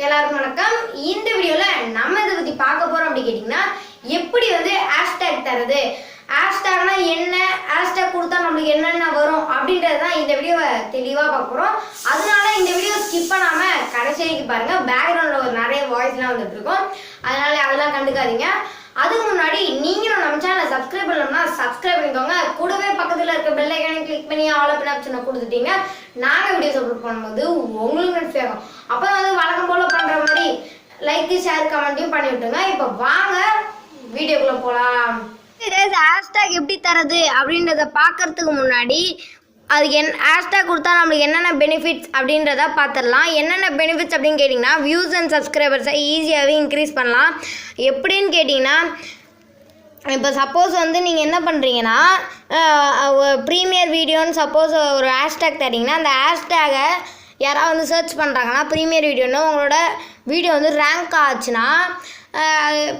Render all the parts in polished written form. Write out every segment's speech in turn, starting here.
எல்லாருக்கும் வணக்கம். இந்த வீடியோல நம்ம இதை பத்தி பார்க்க போறோம் அப்படி கேட்டீங்கன்னா, எப்படி வந்து ஹேஷ்டேக் தரது, ஹேஷ்டேக்னா என்ன, ஹேஷ்டேக் கொடுத்தா நம்மளுக்கு என்னென்ன வரும் அப்படின்றது தான் இந்த வீடியோவை தெளிவா பார்க்க போறோம். அதனால இந்த வீடியோ ஸ்கிப் பண்ணாம கடைசி வரைக்கும் பாருங்க. பேக்ரவுண்ட்ல ஒரு நிறைய வாய்ஸ்லாம் வந்துட்டு இருக்கும், அதனால அதெல்லாம் கண்டுக்காதீங்க. அதுக்கு முன்னாடி நீங்களும் நம்ம சேனலை சப்ஸ்கிரைப் பண்ணணும்னா சப்ஸ்கிரைப் பண்ணிக்கோங்க. கூடவே பக்கத்தில் இருக்க பெல் ஐக்கானை கிளிக் பண்ணி ஆல் அப் ஆப்ஷனை கொடுத்துட்டீங்க. நாங்கள் வீடியோஸ் அப்லோட் பண்ணும்போது உங்களுக்கு நோட்டிஃபை ஆகும். அப்புறம் வந்து வழக்கம் போல பண்ணுற மாதிரி லைக் ஷேர் கமெண்ட்டையும் பண்ணி விட்டுருங்க. இப்போ வாங்க வீடியோக்குள்ளே போகலாம். ஹேஷ்டேக் எப்படி தரது அப்படின்றத பார்க்கறதுக்கு முன்னாடி அதுக்கு ஹேஷ்டேக் கொடுத்தா நம்மளுக்கு என்னென்ன பெனிஃபிட்ஸ் அப்படின்றத பார்த்துடலாம். என்னென்ன பெனிஃபிட்ஸ் அப்படின்னு கேட்டிங்கன்னா, வியூஸ் அண்ட் சப்ஸ்கிரைபர்ஸை ஈஸியாகவே இன்க்ரீஸ் பண்ணலாம். எப்படின்னு கேட்டிங்கன்னா, இப்போ சப்போஸ் வந்து நீங்கள் என்ன பண்ணுறீங்கன்னா, ப்ரீமியர் வீடியோன்னு சப்போஸ் ஒரு ஹேஷ்டேக் தரீங்கன்னா, அந்த ஹேஷ்டேகை யாராவது வந்து சர்ச் பண்ணுறாங்கன்னா, ப்ரீமியர் வீடியோன்னு உங்களோட வீடியோ வந்து ரேங்க் ஆச்சுன்னா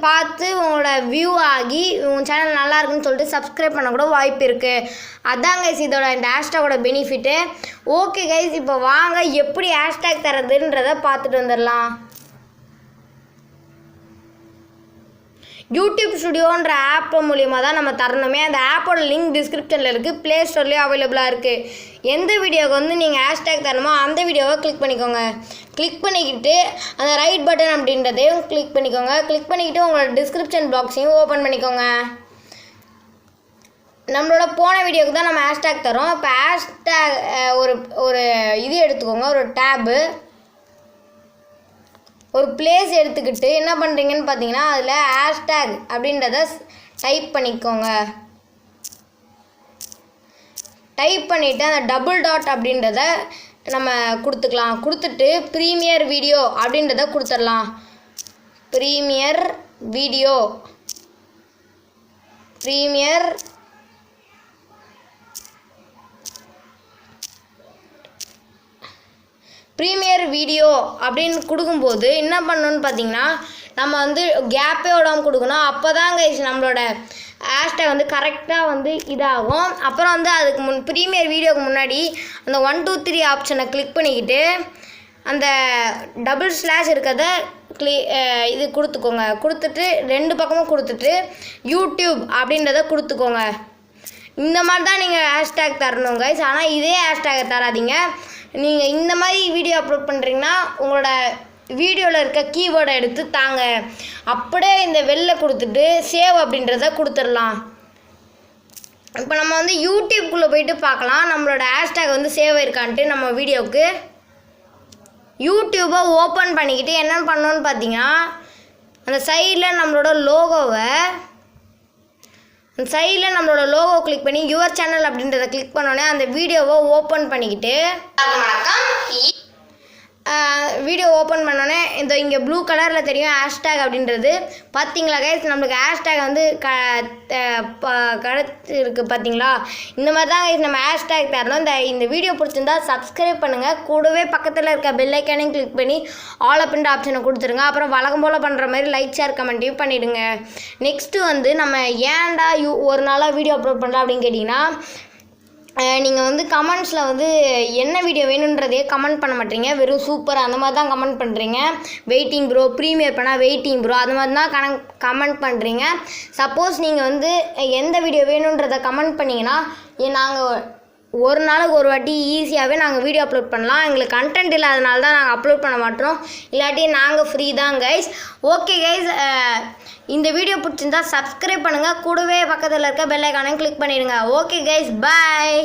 பார்த்து உங்களோட வியூ ஆகி உங்கள் சேனல் நல்லா இருக்குன்னு சொல்லிட்டு சப்ஸ்கிரைப் பண்ண கூட வாய்ப்பு இருக்குது. அதான் கைஸ் இதோட இந்த ஹேஷ்டேக்கோட பெனிஃபிட்டு. ஓகே கைஸ், இப்போ வாங்க எப்படி ஹேஷ்டேக் தரதுன்றதை பார்த்துட்டு வந்துடலாம். யூடியூப் ஸ்டுடியோன்ற ஆப் மூலியமாக தான் நம்ம தரணுமே. அந்த ஆப்போட லிங்க் டிஸ்கிரிப்ஷனில் இருக்குது, ப்ளே ஸ்டோர்லேயும் அவைலபிளாக இருக்குது. எந்த வீடியோவுக்கு வந்து நீங்கள் ஹேஷ்டேக் தரணுமோ அந்த வீடியோவை கிளிக் பண்ணிக்கோங்க. கிளிக் பண்ணிக்கிட்டு அந்த ரைட் பட்டன் அப்படின்றதையும் கிளிக் பண்ணிக்கோங்க. கிளிக் பண்ணிக்கிட்டு உங்களோட டிஸ்கிரிப்ஷன் பாக்ஸையும் ஓப்பன் பண்ணிக்கோங்க. நம்மளோட போன வீடியோவுக்கு தான் நம்ம ஹேஷ்டேக் தரோம். இப்போ ஹேஷ்டேக் ஒரு இது எடுத்துக்கோங்க, ஒரு டேபு, ஒரு பிளேஸ் எடுத்துக்கிட்டு என்ன பண்ணுறீங்கன்னு பார்த்தீங்கன்னா, அதில் ஹேஷ்டேக் அப்படின்றத டைப் பண்ணிக்கோங்க. டைப் பண்ணிவிட்டு அந்த டபுள் டாட் அப்படின்றத நம்ம கொடுத்துக்கலாம். கொடுத்துட்டு ப்ரீமியர் வீடியோ அப்படின்றத கொடுத்துடலாம். Premiere video, premiere premiere video அப்படின்னு கொடுக்கும்போது என்ன பண்ணணும்னு பார்த்தீங்கன்னா, நம்ம வந்து கேப்பே விடாமல் கொடுக்கணும். அப்போ தான் கைஸ் நம்மளோட ஹேஷ்டேக் வந்து கரெக்டாக வந்து இதாகும். அப்புறம் வந்து அதுக்கு ப்ரீமியர் வீடியோவுக்கு முன்னாடி அந்த 1 2 3 ஆப்ஷனை கிளிக் பண்ணிக்கிட்டு அந்த டபுள் ஸ்லாஷ் இருக்கிறத இது கொடுத்துக்கோங்க. கொடுத்துட்டு 2 பக்கமும் கொடுத்துட்டு யூடியூப் அப்படின்றத கொடுத்துக்கோங்க. இந்த மாதிரி தான் நீங்கள் ஹேஷ்டேக் தரணும் கைஸ். ஆனால் இதே ஹேஷ்டேக்கை தராதீங்க. நீங்கள் இந்த மாதிரி வீடியோ அப்லோட் பண்ணுறீங்கன்னா உங்களோட வீடியோவில் இருக்க கீவேர்டை எடுத்து தாங்க. அப்படியே இந்த வெளில கொடுத்துட்டு சேவ் அப்படின்றத கொடுத்துடலாம். இப்போ நம்ம வந்து யூடியூப்குள்ளே போயிட்டு பார்க்கலாம் நம்மளோட ஹேஷ்டேக் வந்து சேவ் ஆயிருக்கான்ட்டு. நம்ம வீடியோவுக்கு யூடியூப்பை ஓப்பன் பண்ணிக்கிட்டு என்ன பண்ணணும்னு பார்த்தீங்கன்னா, அந்த சைடில் நம்மளோட லோகோ கிளிக் பண்ணி யுவர் சேனல் அப்படின்றத கிளிக் பண்ணோன்னே அந்த வீடியோவை ஓப்பன் பண்ணிக்கிட்டு வீடியோ ஓப்பன் பண்ணோன்னே இங்கே ப்ளூ கலரில் தெரியும் ஹேஷ்டேக் அப்படின்றது. பார்த்தீங்களா கைஸ், நம்மளுக்கு ஹேஷ்டேக் வந்து கடத்து இருக்குது பார்த்தீங்களா. இந்த மாதிரி தான் கைஸ் நம்ம ஹேஷ்டேக் தரணும். இந்த வீடியோ பிடிச்சிருந்தா சப்ஸ்கிரைப் பண்ணுங்கள். கூடவே பக்கத்தில் இருக்க பெல் ஐக்கானையும் கிளிக் பண்ணி ஆல் அப்ன்ற ஆப்ஷனை கொடுத்துருங்க. அப்புறம் வழக்கம் போல் பண்ணுற மாதிரி லைக் ஷேர் கமெண்ட்டையும் பண்ணிவிடுங்க. நெக்ஸ்ட்டு வந்து நம்ம ஏன்டா ஒரு நாளாக வீடியோ அப்லோட் பண்ணுறோம் அப்படின்னு கேட்டிங்கன்னா, நீங்கள் வந்து கமெண்ட்ஸில் வந்து என்ன வீடியோ வேணுன்றதே கமெண்ட் பண்ண மாட்டீங்க. வெறும் சூப்பர் அந்த மாதிரி தான் கமெண்ட் பண்ணுறீங்க. வெயிட்டிங் ப்ரோ, ப்ரீமியர் பண்ணால் வெயிட்டிங் ப்ரோ, அது மாதிரி தான் கமெண்ட் பண்ணுறீங்க. சப்போஸ் நீங்கள் வந்து எந்த வீடியோ வேணுன்றதை கமெண்ட் பண்ணிங்கன்னா நாங்கள் ஒரு நாளுக்கு ஒரு வாட்டி ஈஸியாகவே நாங்கள் வீடியோ அப்லோட் பண்ணலாம். எங்களுக்கு கண்டென்ட் இல்லாதனால தான் நாங்கள் அப்லோட் பண்ண மாட்டோம். இல்லாட்டி நாங்கள் ஃப்ரீ தான் கைஸ். ஓகே கைஸ், இந்த வீடியோ பிடிச்சிருந்தா சப்ஸ்கிரைப் பண்ணுங்கள். கூடவே பக்கத்தில் இருக்க பெல் ஐக்கானையும் கிளிக் பண்ணிடுங்க. ஓகே கைஸ், பாய்.